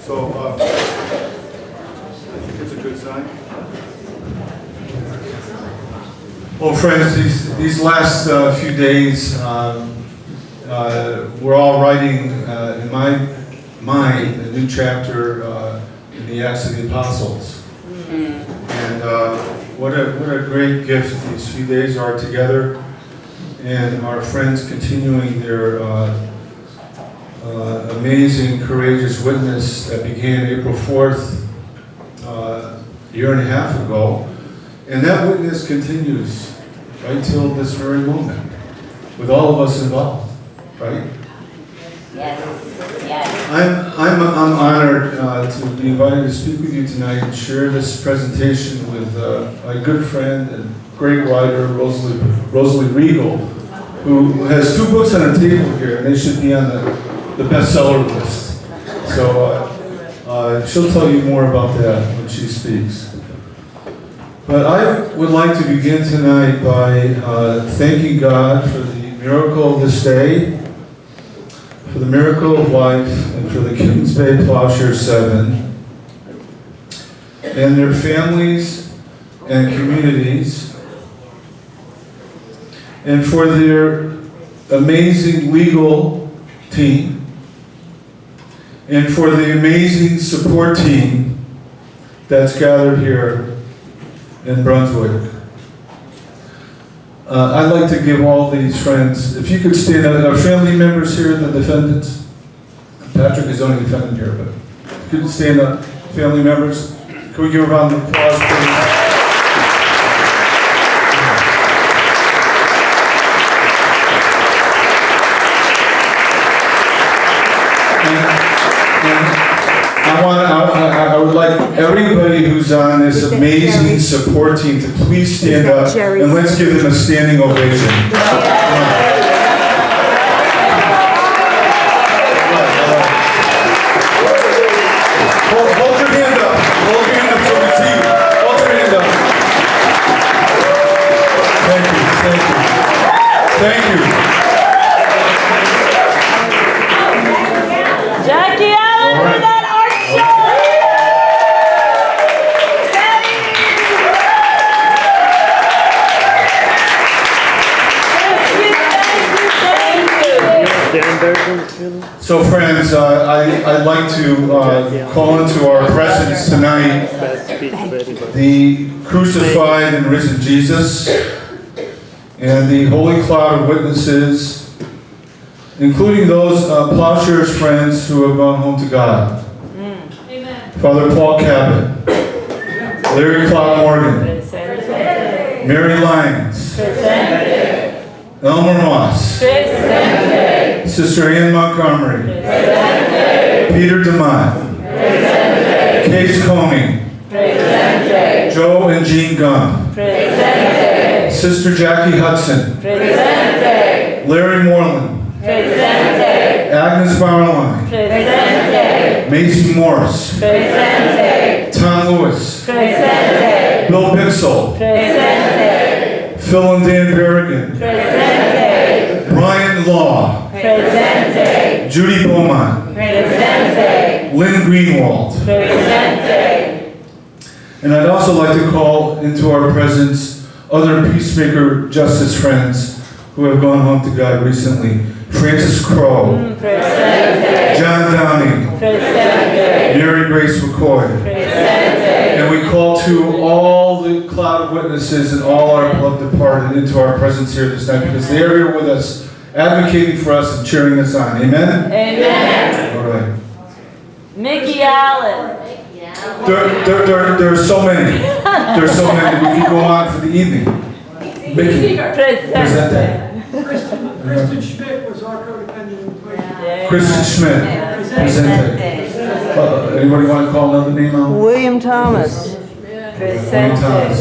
So I think it's a good sign. Well, friends, these last few days, we're all writing, in my mind, a new chapter in the Acts of the Apostles. And what a great gift these few days are together, and our friends continuing their amazing, courageous witness that began April 4th, a year and a half ago. And that witness continues right till this very moment, with all of us involved, right? Yes. Yes. I'm honored to be invited to speak with you tonight and share this presentation with my good friend and great writer, Rosalie Regal, who has 2 books on the table here, and they should be on the bestseller list. So she'll tell you more about that when she speaks. But I would like to begin tonight by thanking God for the miracle of this day, for the miracle of life, and for the Kittens Bay Plowshares 7, and their families and communities, and for their amazing legal team, and for the amazing support team that's gathered here in Brunswick. I'd like to give all these friends, if you could stand up, our family members here, the defendants. Patrick is only defendant here, but if you could stand up, family members. Can we give a round of applause, please? I would like everybody who's on this amazing support team to please stand up and let's give them a standing ovation. Hold your hand up. Hold your hand up so we see you. Hold your hand up. Thank you. Thank you. Thank you. Jackie Allen for that art show! So friends, I'd like to call into our presence tonight the crucified and risen Jesus and the holy cloud of witnesses, including those Plowshares friends who have gone home to God. Amen. Father Paul Cabot, Larry Cloud Morgan, Mary Lyons, Elmer Moss, Sister Ann Montgomery, Peter DeMott, Case Comey, Joe and Jean Gump, Sister Jackie Hudson, Larry Moreland, Agnes Barline, Macy Morris, Tom Lewis, Bill Bixel, Phil and Dan Berrigan, Brian Law, Judy Beaumont, Lynn Greenwald. And I'd also like to call into our presence other peacemaker justice friends who have gone home to God recently. Francis Crowe, John Downing, Mary Grace McCoy. And we call to all the cloud of witnesses and all our beloved departed into our presence here this night because they are here with us, advocating for us and cheering us on. Amen? Amen. All right. Mickey Allen. There are so many. There's so many. We can go on for the evening. Mickey, present that. Kristen Schmidt was our co-defendant in the Kristen Schmidt, present that. Anybody want to call another name out? William Thomas. William Thomas.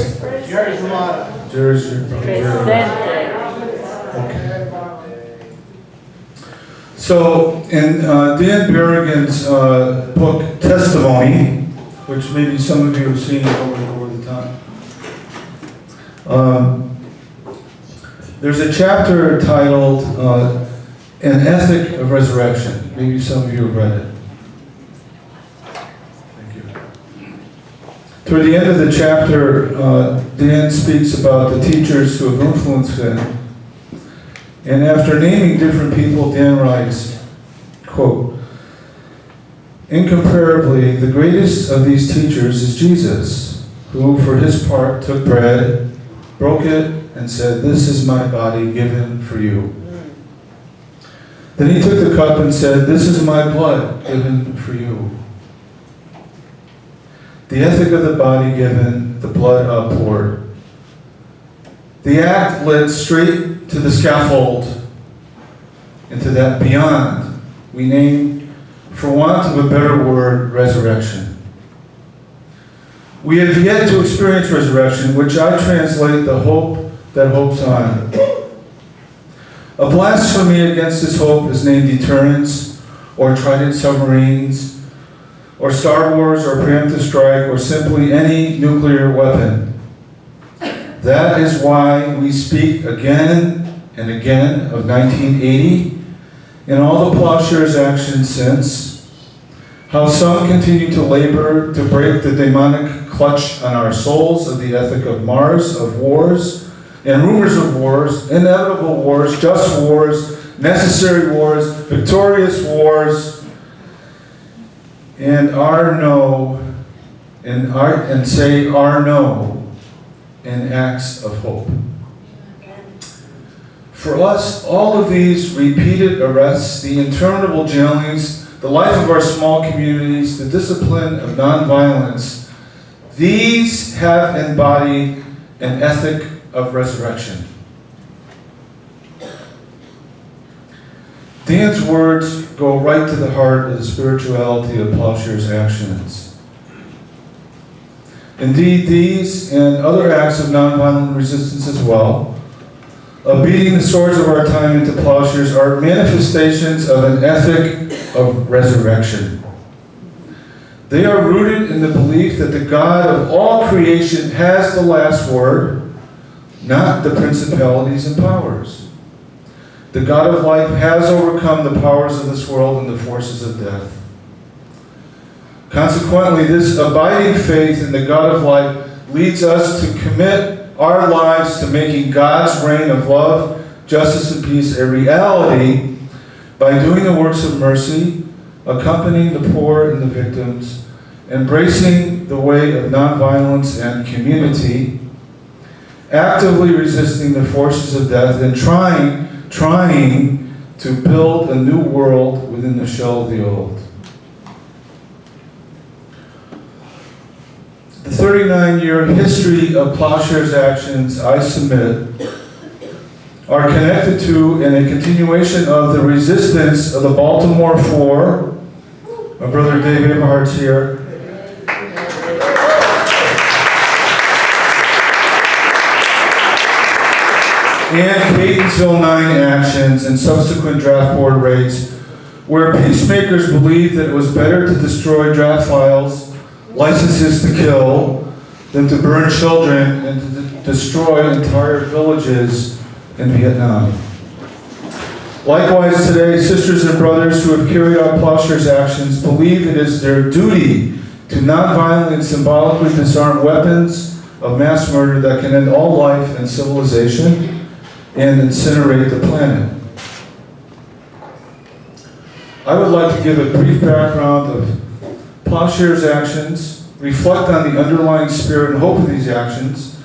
Jerry's Ramada. Jerry's your brother. Okay. So, in Dan Berrigan's book, Testimony, which maybe some of you have seen over the time, there's a chapter titled An Ethic of Resurrection. Maybe some of you have read it. Toward the end of the chapter, Dan speaks about the teachers who have influenced him. And after naming different people, Dan writes, quote, "Incomparably, the greatest of these teachers is Jesus, who for his part took bread, broke it, and said, 'This is my body given for you.' Then he took the cup and said, 'This is my blood given for you.' The ethic of the body given, the blood outpoured. The act led straight to the scaffold, and to that beyond we name, for want of a better word, resurrection. We have yet to experience resurrection, which I translate the hope that hopes on. A blasphemy against this hope is named deterrence, or trident submarines, or Star Wars, or preemptive strike, or simply any nuclear weapon. That is why we speak again and again of 1980 and all the Plowshares actions since, how some continue to labor to break the demonic clutch on our souls of the ethic of Mars, of wars, and rumors of wars, inevitable wars, just wars, necessary wars, victorious wars, and our no, and say our no in acts of hope. For us, all of these repeated arrests, the interminable jailings, the life of our small communities, the discipline of nonviolence, these have embodied an ethic of resurrection. Dan's words go right to the heart of the spirituality of Plowshares' actions. Indeed, these and other acts of nonviolent resistance as well, of beating the swords of our time into plowshares, are manifestations of an ethic of resurrection. They are rooted in the belief that the God of all creation has the last word, not the principalities and powers. The God of life has overcome the powers of this world and the forces of death. Consequently, this abiding faith in the God of life leads us to commit our lives to making God's reign of love, justice, and peace a reality by doing the works of mercy, accompanying the poor and the victims, embracing the way of nonviolence and community, actively resisting the forces of death, and trying to build a new world within the shell of the old. The 39-year history of Plowshares' actions, I submit, are connected to and a continuation of the resistance of the Baltimore Four. My brother Dave Aberhart's here. And Catonsville 9 actions and subsequent draft board raids, where peacemakers believed that it was better to destroy draft files, licenses to kill, than to burn children and to destroy entire villages in Vietnam. Likewise today, sisters and brothers who have carried out Plowshares' actions believe it is their duty to non-violently and symbolically disarm weapons of mass murder that can end all life and civilization and incinerate the planet. I would like to give a brief background of Plowshares' actions, reflect on the underlying spirit and hope of these actions,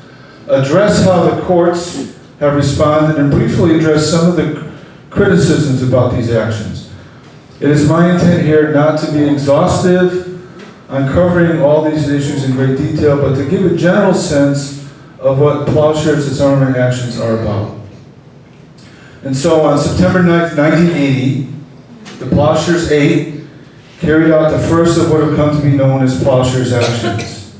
address how the courts have responded, and briefly address some of the criticisms about these actions. It is my intent here not to be exhaustive on covering all these issues in great detail, but to give a general sense of what Plowshares' disarmament actions are about. And so on September 9th, 1980, the Plowshares 8 carried out the first of what have come to be known as Plowshares actions.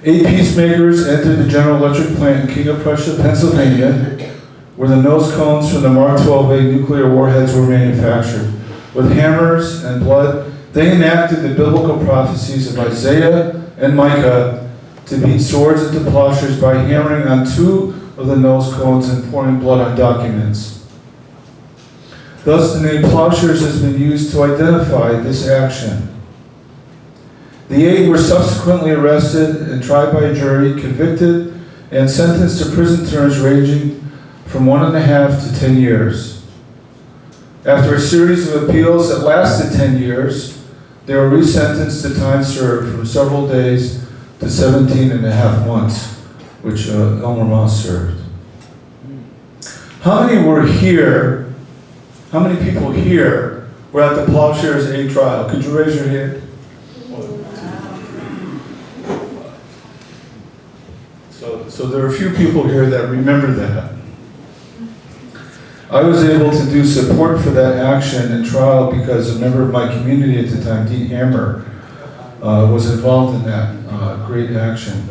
8 peacemakers entered the General Electric plant in King of Prussia, Pennsylvania, where the nose cones from the Mark 12A nuclear warheads were manufactured. With hammers and blood, they enacted the biblical prophecies of Isaiah and Micah to beat swords into plowshares by hammering on 2 of the nose cones and pouring blood on documents. Thus, the name Plowshares has been used to identify this action. The 8 were subsequently arrested and tried by a jury, convicted, and sentenced to prison terms ranging from 1.5 to 10 years. After a series of appeals that lasted 10 years, they were resentenced to time served from several days to 17.5 months, which Elmer Moss served. How many were here? How many people here were at the Plowshares 8 trial? Could you raise your hand? So there are a few people here that remember that. I was able to do support for that action and trial because a member of my community at the time, Dean Hammer, was involved in that great action.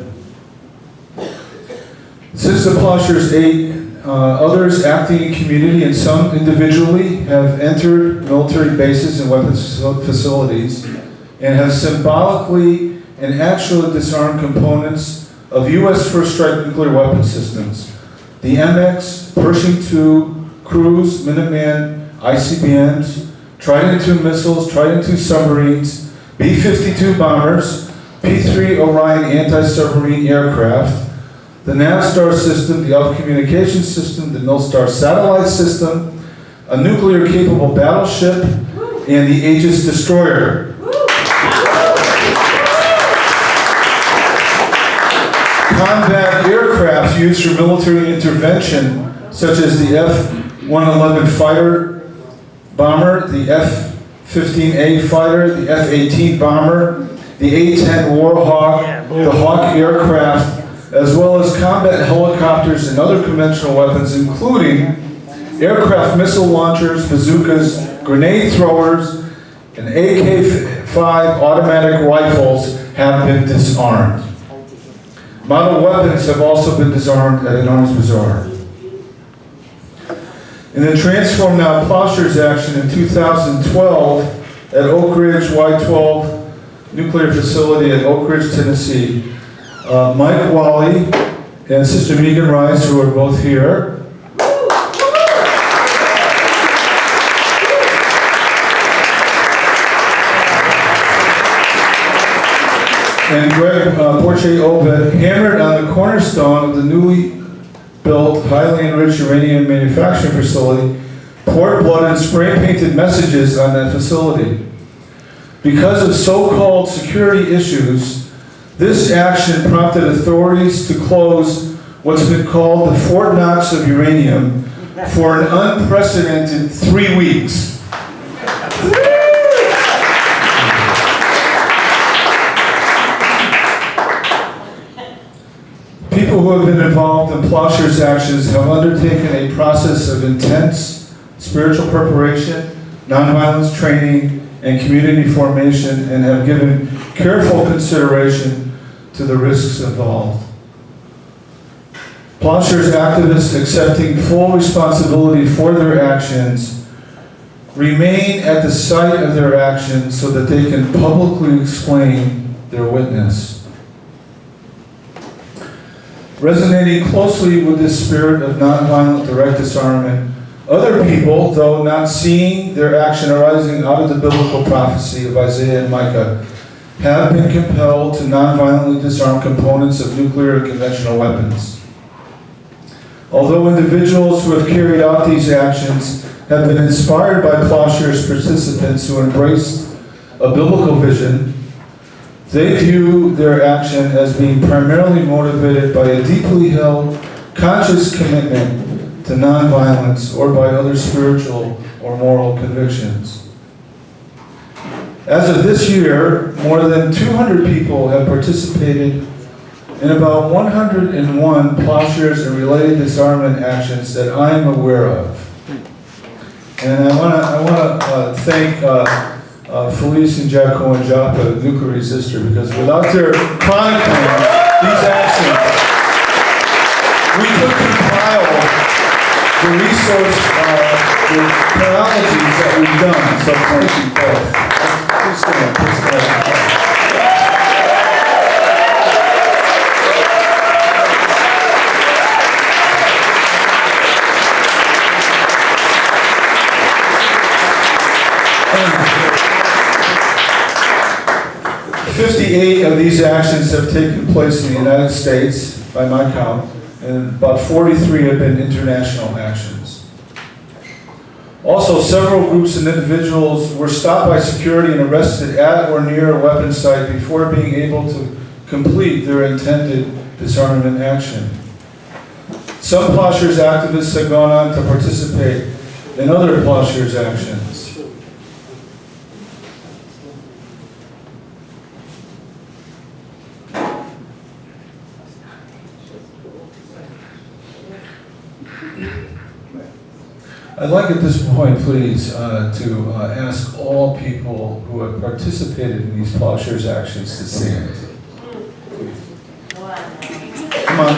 Since the Plowshares 8, others acting in community and some individually have entered military bases and weapons facilities and have symbolically and actually disarmed components of U.S. first strike nuclear weapon systems. The MX, Pershing II, Cruise, Minuteman, ICBMs, Trident II missiles, Trident II submarines, B-52 bombers, P-3 Orion anti-submarine aircraft, the Navstar system, the Alpha Communications system, the Millstar satellite system, a nuclear-capable battleship, and the Aegis destroyer. Combat aircraft used for military intervention, such as the F-111 fighter bomber, the F-15A fighter, the F-18 bomber, the A-10 Warhawk, the Hawk aircraft, as well as combat helicopters and other conventional weapons, including aircraft missile launchers, bazookas, grenade throwers, and AK-5 automatic rifles have been disarmed. Model weapons have also been disarmed at an arms bazaar. In the Transform Now Plowshares action in 2012 at Oak Ridge Y-12 nuclear facility at Oak Ridge, Tennessee, Mike Wally and Sister Megan Rice, who are both here, and Greg Porche-Obed hammered on the cornerstone of the newly built, highly enriched uranium manufacturing facility, poured blood and spray-painted messages on that facility. Because of so-called security issues, this action prompted authorities to close what's been called the Fort Knox of uranium for an unprecedented 3 weeks. People who have been involved in Plowshares actions have undertaken a process of intense spiritual preparation, nonviolence training, and community formation, and have given careful consideration to the risks involved. Plowshares activists accepting full responsibility for their actions remain at the site of their actions so that they can publicly explain their witness. Resonating closely with this spirit of nonviolent direct disarmament, other people, though not seeing their action arising out of the biblical prophecy of Isaiah and Micah, have been compelled to nonviolently disarm components of nuclear and conventional weapons. Although individuals who have carried out these actions have been inspired by Plowshares participants who embraced a biblical vision, they view their action as being primarily motivated by a deeply held, conscious commitment to nonviolence or by other spiritual or moral convictions. As of this year, more than 200 people have participated in about 101 Plowshares and related disarmament actions that I am aware of. And I want to thank Felice and Jack Cohen Joppa, the nuclear resistor, because without their chronicling these actions, we could compile the resource, the chronologies that we've done. So thank you both. Please stand, please stand. 58 of these actions have taken place in the United States, by my count, and about 43 have been international actions. Also, several groups and individuals were stopped by security and arrested at or near a weapon site before being able to complete their intended disarmament action. Some Plowshares activists have gone on to participate in other Plowshares actions. I'd like at this point, please, to ask all people who have participated in these Plowshares actions to stand. Come on.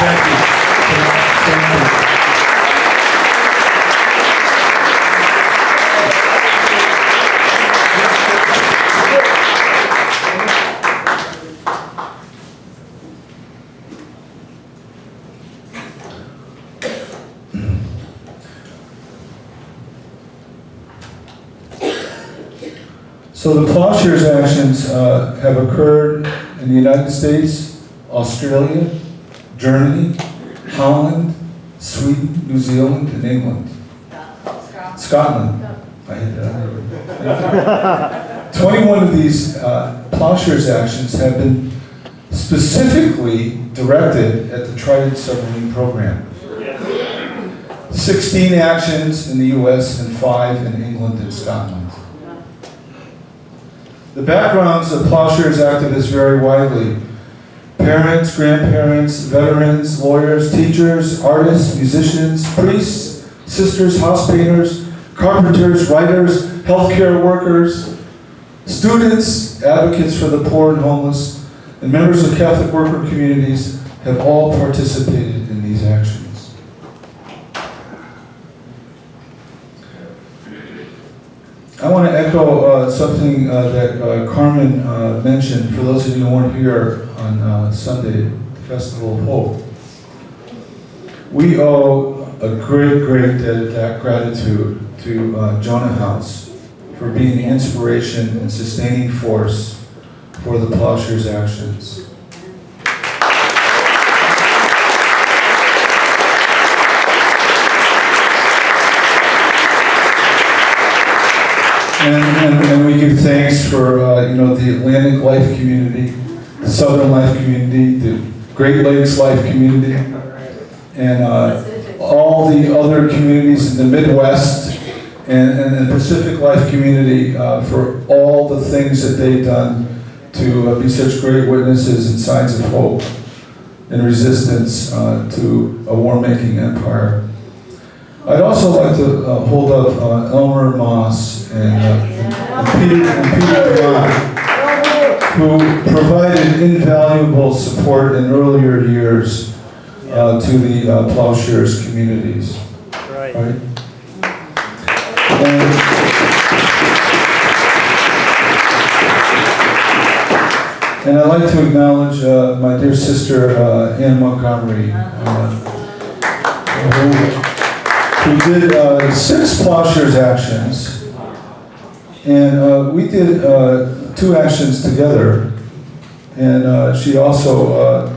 Thank you. Thank you. So the Plowshares actions have occurred in the United States, Australia, Germany, Holland, Sweden, New Zealand, and England. Scotland. I hit that. 21 of these Plowshares actions have been specifically directed at the Trident submarine program. 16 actions in the US and 5 in England and Scotland. The backgrounds of Plowshares activists vary widely. Parents, grandparents, veterans, lawyers, teachers, artists, musicians, priests, sisters, house painters, carpenters, writers, healthcare workers, students, advocates for the poor and homeless, and members of Catholic worker communities have all participated in these actions. I want to echo something that Carmen mentioned, for those of you who weren't here on Sunday, the Festival of Hope. We owe a great debt of gratitude to Jonah House for being the inspiration and sustaining force for the Plowshares actions. And we give thanks for the Atlantic Life Community, the Southern Life Community, the Great Lakes Life Community, and all the other communities in the Midwest and the Pacific Life Community for all the things that they've done to be such great witnesses and signs of hope and resistance to a war-making empire. I'd also like to hold up Elmer Moss and Peter Brown, who provided invaluable support in earlier years to the Plowshares communities. Right. And I'd like to acknowledge my dear sister, Ann Montgomery, who did 6 Plowshares actions, and we did 2 actions together, and she also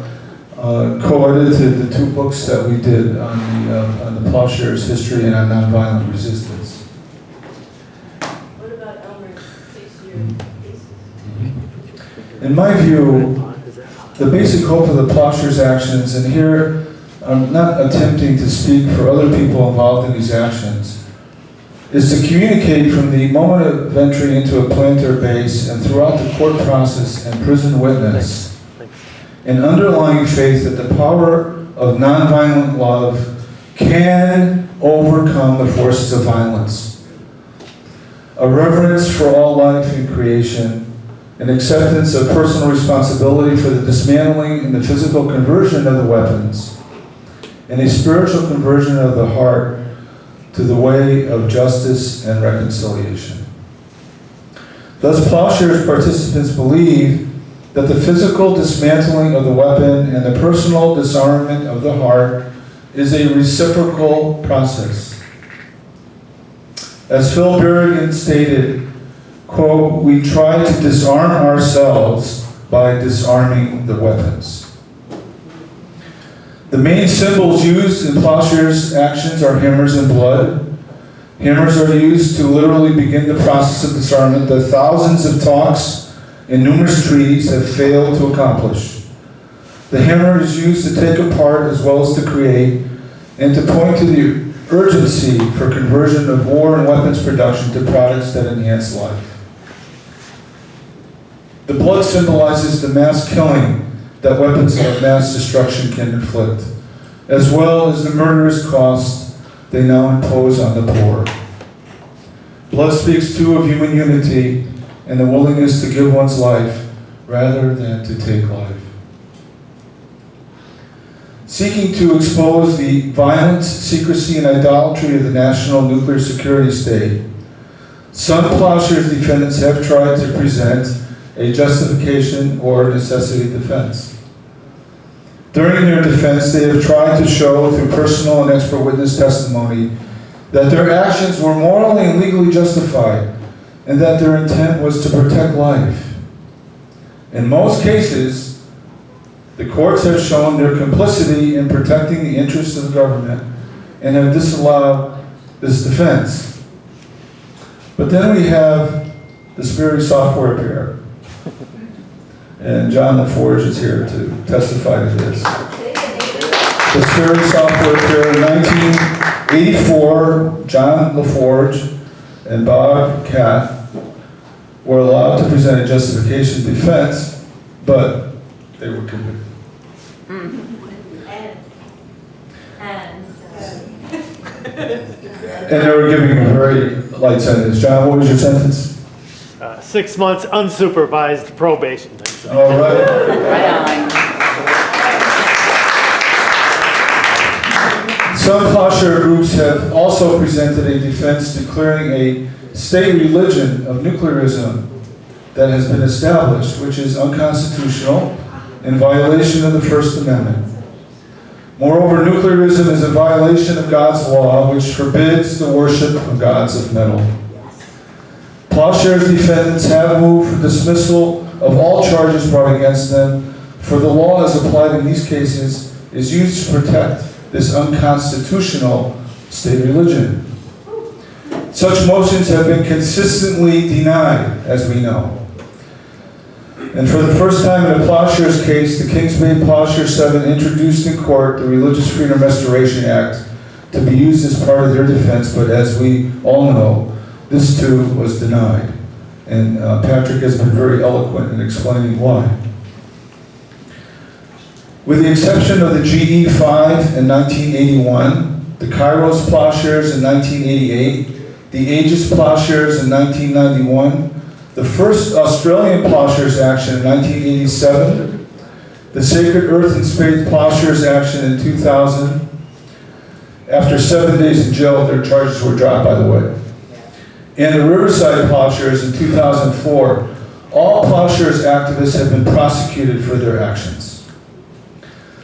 co-edited the 2 books that we did on the Plowshares history and on nonviolent resistance. What about Elmer's 6-year thesis? In my view, the basic hope of the Plowshares actions, and here I'm not attempting to speak for other people involved in these actions, is to communicate from the moment of entry into a planter base and throughout the court process and prison witness, an underlying faith that the power of nonviolent love can overcome the forces of violence. A reverence for all life in creation, an acceptance of personal responsibility for the dismantling and the physical conversion of the weapons, and a spiritual conversion of the heart to the way of justice and reconciliation. Thus, Plowshares participants believe that the physical dismantling of the weapon and the personal disarmament of the heart is a reciprocal process. As Phil Berrigan stated, quote, "We try to disarm ourselves by disarming the weapons." The main symbols used in Plowshares' actions are hammers and blood. Hammers are used to literally begin the process of disarmament that thousands of talks and numerous treaties have failed to accomplish. The hammer is used to take apart as well as to create, and to point to the urgency for conversion of war and weapons production to products that enhance life. The blood symbolizes the mass killing that weapons of mass destruction can inflict, as well as the murderous cost they now impose on the poor. Blood speaks too of human unity and the willingness to give one's life rather than to take life. Seeking to expose the violence, secrecy, and idolatry of the national nuclear security state, some Plowshares defendants have tried to present a justification or necessity defense. During their defense, they have tried to show through personal and expert witness testimony that their actions were morally and legally justified and that their intent was to protect life. In most cases, the courts have shown their complicity in protecting the interests of the government and have disallowed this defense. But then we have the Sperry software pair. And John LaForge is here to testify to this. The Sperry software pair in 1984, John LaForge and Bob Catt were allowed to present a justification defense, but they were convicted. And they were giving a very light sentence. John, what was your sentence? 6 months unsupervised probation. All right. Right on. Some Plowshare groups have also presented a defense declaring a state religion of nuclearism that has been established, which is unconstitutional in violation of the First Amendment. Moreover, nuclearism is a violation of God's law, which forbids the worship of gods of metal. Plowshares defendants have moved for dismissal of all charges brought against them, for the law as applied in these cases is used to protect this unconstitutional state religion. Such motions have been consistently denied, as we know. And for the first time in a Plowshares case, the Kings Bay Plowshare 7 introduced in court the Religious Freedom Restoration Act to be used as part of their defense, but as we all know, this too was denied. And Patrick has been very eloquent in explaining why. With the exception of the GE5 in 1981, the Kairos Plowshares in 1988, the Aegis Plowshares in 1991, the first Australian Plowshares action in 1987, the Sacred Earth and Spade Plowshares action in 2000. After 7 days in jail, their charges were dropped, by the way. And the Riverside Plowshares in 2004, all Plowshares activists have been prosecuted for their actions.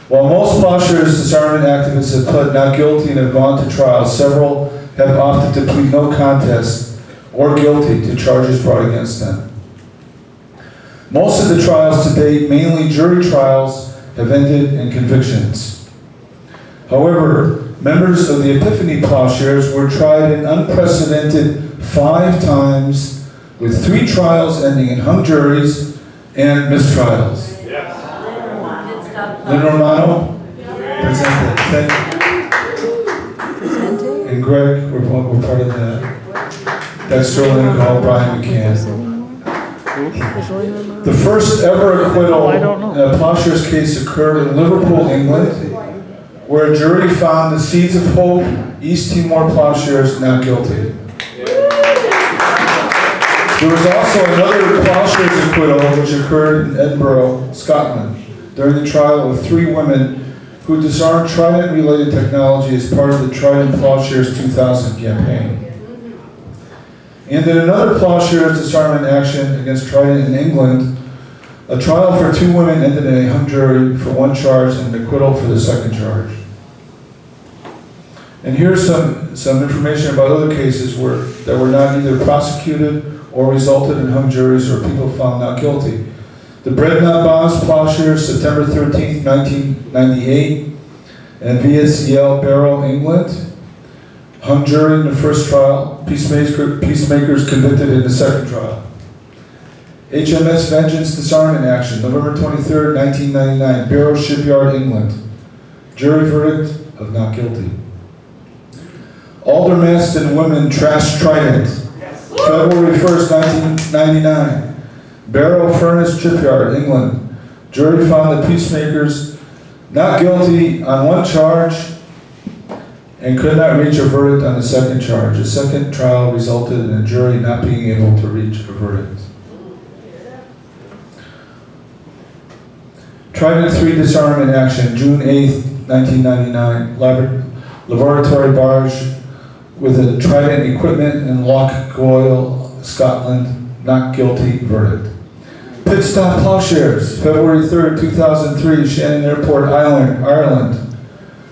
While most Plowshares disarmament activists have pled not guilty and have gone to trial, several have opted to plead no contest or guilty to charges brought against them. Most of the trials to date, mainly jury trials, have ended in convictions. However, members of the Epiphany Plowshares were tried an unprecedented 5 times, with 3 trials ending in hung juries and mistrials. Lynn Romano, presented. Thank you. And Greg, we're part of that. Dexter Lincoln, Brian McCann. The first ever acquittal in a Plowshares case occurred in Liverpool, England, where a jury found the Seeds of Hope East Timor Plowshares not guilty. There was also another Plowshares acquittal which occurred in Edinburgh, Scotland, during the trial of 3 women who disarmed Trident-related technology as part of the Trident Plowshares 2000 campaign. And in another Plowshares disarmament action against Trident in England, A trial for 2 women ended in a hung jury for 1 charge and an acquittal for the 2nd charge. And here's some information about other cases that were not either prosecuted or resulted in hung juries or people found not guilty. The Breadnought Bonds, Plowshares, September 13th, 1998, and VSEL Barrow, England. Hung jury in the first trial, peacemakers convicted in the 2nd trial. HMS Vengeance Disarmament Action, November 23rd, 1999, Barrow Shipyard, England. Jury verdict of not guilty. Aldermaston Women Trash Trident, February 1st, 1999, Barrow Furnace Shipyard, England. Jury found the peacemakers not guilty on 1 charge and could not reach a verdict on the 2nd charge. The 2nd trial resulted in a jury not being able to reach a verdict. Trident 3 Disarmament Action, June 8th, 1999, laboratory barge with a Trident equipment in Loch Goyle, Scotland, not guilty verdict. Pit Stop Plowshares, February 3rd, 2003, Shannon Airport, Ireland.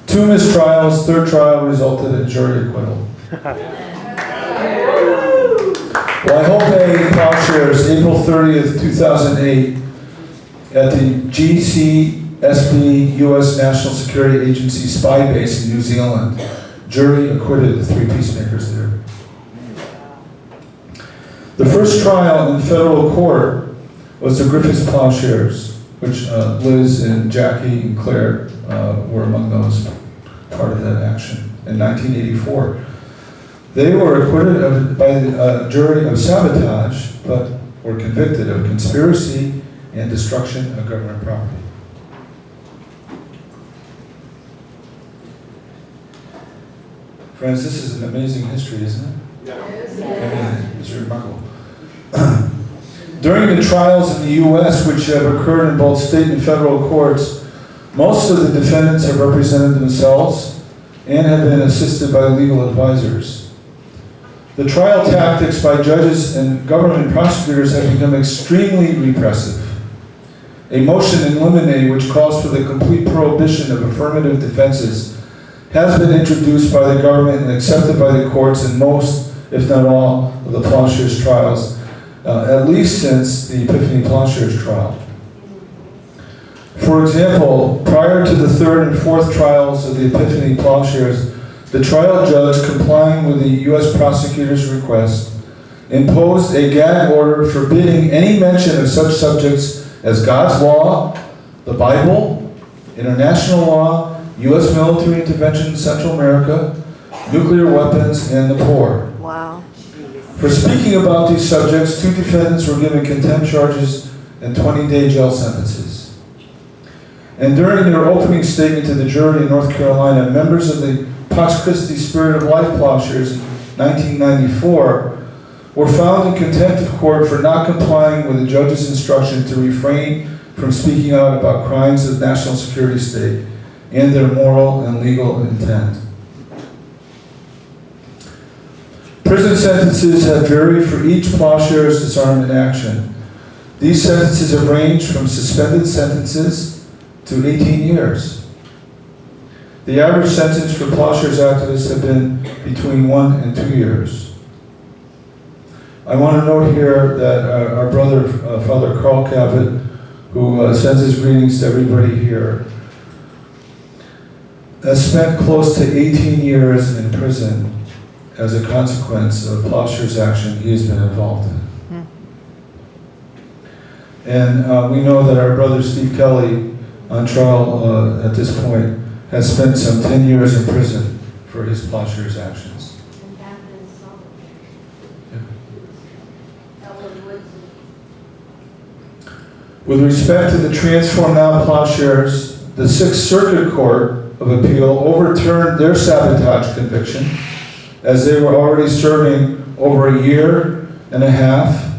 2 mistrials, 3rd trial resulted in jury acquittal. Well, I hope Plowshares, April 30th, 2008, at the GCSB U.S. National Security Agency spy base in New Zealand. Jury acquitted the 3 peacemakers there. The first trial in federal court was the Griffiths Plowshares, which Liz and Jackie and Claire were among those part of that action in 1984. They were acquitted by the jury of sabotage, but were convicted of conspiracy and destruction of government property. Friends, this is an amazing history, isn't it? Yes. I mean, it's remarkable. During the trials in the U.S., which have occurred in both state and federal courts, most of the defendants have represented themselves and have been assisted by legal advisors. The trial tactics by judges and government prosecutors have become extremely repressive. A motion in limine, which calls for the complete prohibition of affirmative defenses, has been introduced by the government and accepted by the courts in most, if not all, of the Plowshares trials, at least since the Epiphany Plowshares trial. For example, prior to the 3rd and 4th trials of the Epiphany Plowshares, the trial judge, complying with the U.S. prosecutor's request, imposed a gag order forbidding any mention of such subjects as God's law, the Bible, international law, U.S. military intervention in Central America, nuclear weapons, and the poor. Wow. For speaking about these subjects, 2 defendants were given contempt charges and 20-day jail sentences. And during their opening statement to the jury in North Carolina, members of the Pax Christi Spirit of Life Plowshares in 1994 were found in contempt of court for not complying with the judge's instruction to refrain from speaking out about crimes of national security state and their moral and legal intent. Prison sentences have varied for each Plowshares disarmament action. These sentences have ranged from suspended sentences to 18 years. The average sentence for Plowshares activists have been between 1 and 2 years. I want to note here that our brother, Father Carl Cabot, who sends his greetings to everybody here, has spent close to 18 years in prison as a consequence of Plowshares action he has been involved in. And we know that our brother Steve Kelly, on trial at this point, has spent some 10 years in prison for his Plowshares actions. With respect to the Transform Now Plowshares, the 6th Circuit Court of Appeal overturned their sabotage conviction, as they were already serving over a year and a half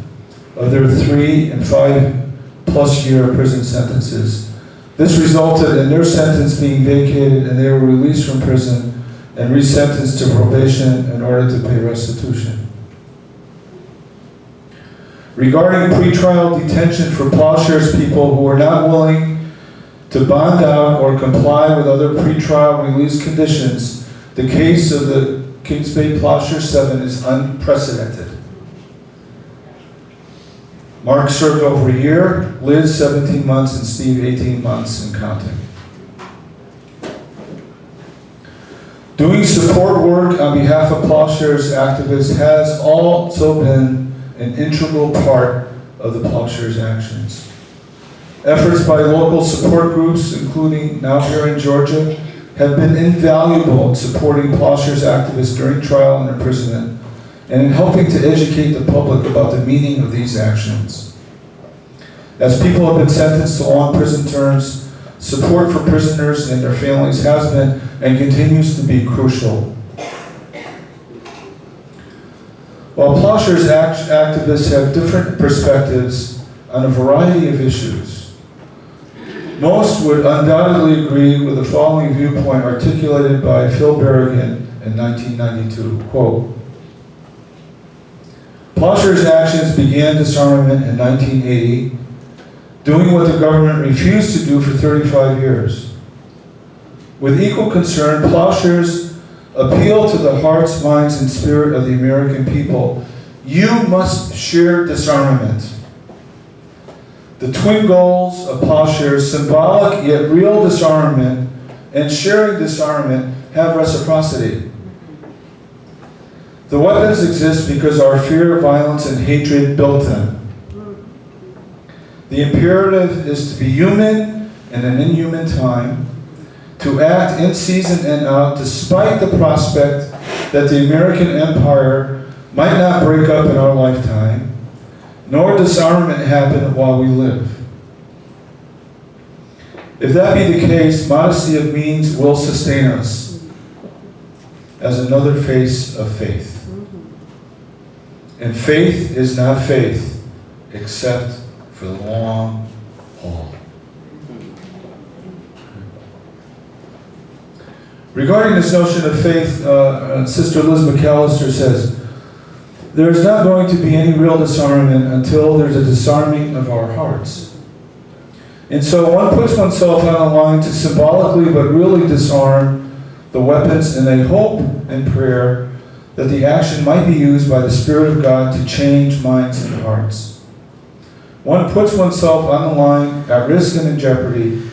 of their 3 and 5+ year prison sentences. This resulted in their sentence being vacated, and they were released from prison and resentenced to probation in order to pay restitution. regarding pretrial detention for Plowshares people who are not willing to bond out or comply with other pretrial release conditions, the case of the Kings Bay Plowshare 7 is unprecedented. Mark served over a year, Liz 17 months, and Steve 18 months and counting. Doing support work on behalf of Plowshares activists has also been an integral part of the Plowshares actions. Efforts by local support groups, including now here in Georgia, have been invaluable in supporting Plowshares activists during trial and imprisonment, and in helping to educate the public about the meaning of these actions. As people have been sentenced to long prison terms, support for prisoners and their families has been and continues to be crucial. While Plowshares activists have different perspectives on a variety of issues, most would undoubtedly agree with the following viewpoint articulated by Phil Berrigan in 1992, quote, Plowshares' actions began disarmament in 1980, doing what the government refused to do for 35 years. With equal concern, Plowshares appeal to the hearts, minds, and spirit of the American people. You must share disarmament. The twin goals of Plowshares, symbolic yet real disarmament and sharing disarmament, have reciprocity. The weapons exist because our fear, violence, and hatred built them. The imperative is to be human in an inhuman time, to act in season and out despite the prospect that the American empire might not break up in our lifetime, nor disarmament happen while we live. If that be the case, modesty of means will sustain us as another face of faith. And faith is not faith except for the long haul. Regarding this notion of faith, Sister Liz McAllister says, there is not going to be any real disarmament until there's a disarming of our hearts. And so one puts oneself on a line to symbolically but really disarm the weapons in a hope and prayer that the action might be used by the Spirit of God to change minds and hearts. One puts oneself on the line at risk and in jeopardy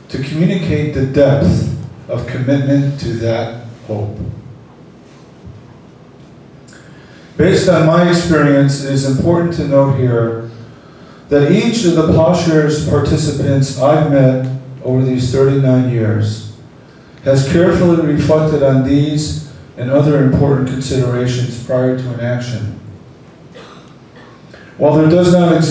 to communicate the depth of commitment to that hope. Based on my experience, it is important to note here that each of the Plowshares participants I've met over these 39 years has carefully reflected on these and other important considerations prior to an action. While there does not exist